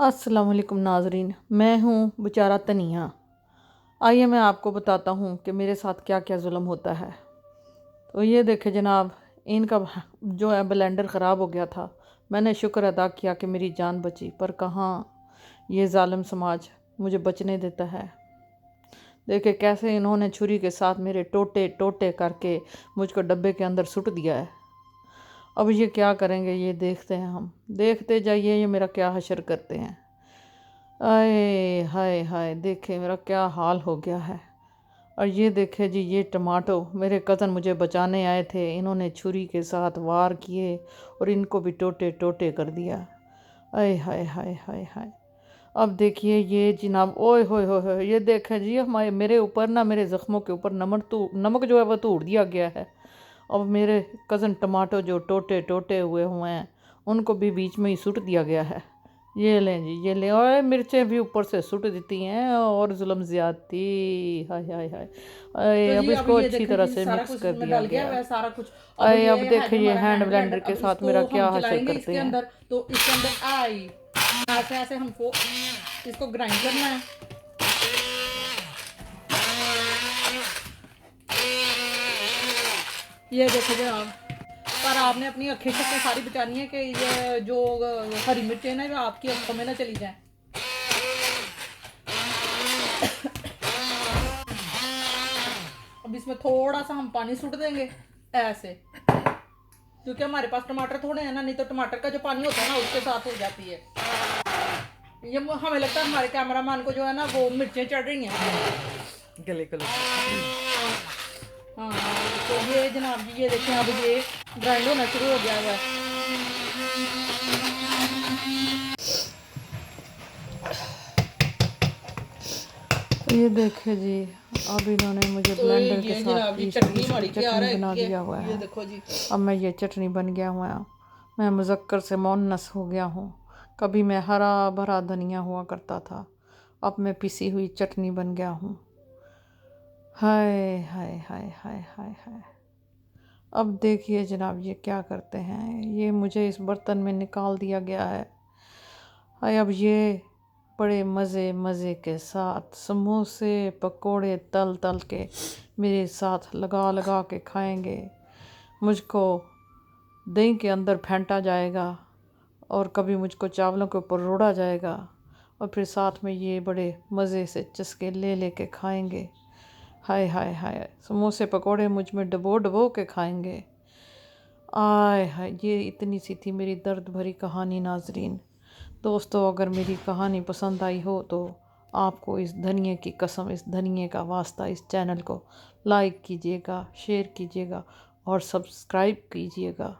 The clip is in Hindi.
अस्सलाम वालेकुम नाजरीन, मैं हूँ बेचारा तनिया। आइए मैं आपको बताता हूँ कि मेरे साथ क्या क्या जुल्म होता है। तो ये देखे जनाब, इनका जो है ब्लेंडर ख़राब हो गया था। मैंने शुक्र अदा किया कि मेरी जान बची, पर कहाँ ये जालिम समाज मुझे बचने देता है। देखे कैसे इन्होंने छुरी के साथ मेरे टोटे टोटे करके मुझको डब्बे के अंदर सुट दिया है। अब ये क्या करेंगे, ये देखते हैं, हम देखते जाइए ये मेरा क्या हशर करते हैं। आए हाय हाय, देखे मेरा क्या हाल हो गया है। और ये देखे जी, ये टमाटो मेरे कज़न मुझे बचाने आए थे, इन्होंने छुरी के साथ वार किए और इनको भी टोटे टोटे कर दिया। आए हाय हाय हाय हाय। अब देखिए ये जनाब, ओए होए होए होए, ये देखें जी, हमारे मेरे ऊपर ना, मेरे ज़ख्मों के ऊपर नमक जो है वो तोड़ दिया गया है। अब मेरे कज़न टमाटो जो टोटे टोटे हुए हैं, उनको भी बीच में ही सुट दिया गया है। ये लें जी, ये लें, और मिर्चें भी ऊपर से सुट देती हैं, और जुल्म ज़्यादती। हाय हाय हाय। तो अब जी अब इसको ये अच्छी देखें तरह जी, से सारा मिक्स कुछ कर इसमें दिया डल गया गया हुआ है। है सारा कुछ। अब ये अब है देखिए जो ये हमारा हैंड हैंड ब्लेंडर ब्लेंडर, के अब साथ इसको मेरा क्या हम हशर चलाएंगे करते इसके हैं। अंदर, तो इसके अंदर आई ऐसे ऐसे हमको इसको ग्राइंड करना है। ये देखो जनाब, पर आपने अपनी अखें शक्ल सारी बचानी है कि ये जो हरी मिर्चें ना, जो आपकी आंखों में ना चली जाए। अब इसमें थोड़ा सा हम पानी सुट देंगे ऐसे, क्योंकि हमारे पास टमाटर थोड़े हैं ना, नहीं तो टमाटर का जो पानी होता है ना उसके साथ हो जाती है। ये हमें लगता है हमारे कैमरामैन को जो है ना वो मिर्चें चढ़ रही हैं गले गले। हाँ, तो ये जनाब जी, ये देखें अब ये ग्राइंड होना शुरू हो गया हुआ है। ये देखे जी, अब इन्होंने मुझे तो ब्लेंडर के ये साथ जनाब जी पीस चटनी पीस के हमारी तैयार चटनी है बना कि दिया हुआ ये है। देखो जी। अब मैं ये चटनी बन गया हुआ, मैं मुज़क्कर से मोनस हो गया हूँ। कभी मैं हरा भरा धनिया हुआ करता था, अब मैं पिसी हुई चटनी बन गया हूँ। हाय हाय हाय हाय हाय हाय। अब देखिए जनाब, ये क्या करते हैं, ये मुझे इस बर्तन में निकाल दिया गया है। हाय, अब ये बड़े मज़े मज़े के साथ समोसे पकोड़े तल तल के मेरे साथ लगा लगा के खाएंगे। मुझको दही के अंदर फेंटा जाएगा, और कभी मुझको चावलों के ऊपर रोड़ा जाएगा, और फिर साथ में ये बड़े मज़े से चस्के ले ले के खाएंगे। हाय हाय हाय, समोसे पकोड़े मुझ में डबो डबो के खाएंगे। आय हाय, ये इतनी सी थी मेरी दर्द भरी कहानी नाजरीन। दोस्तों, अगर मेरी कहानी पसंद आई हो तो आपको इस धनिए की कसम, इस धनिए का वास्ता, इस चैनल को लाइक कीजिएगा, शेयर कीजिएगा और सब्सक्राइब कीजिएगा।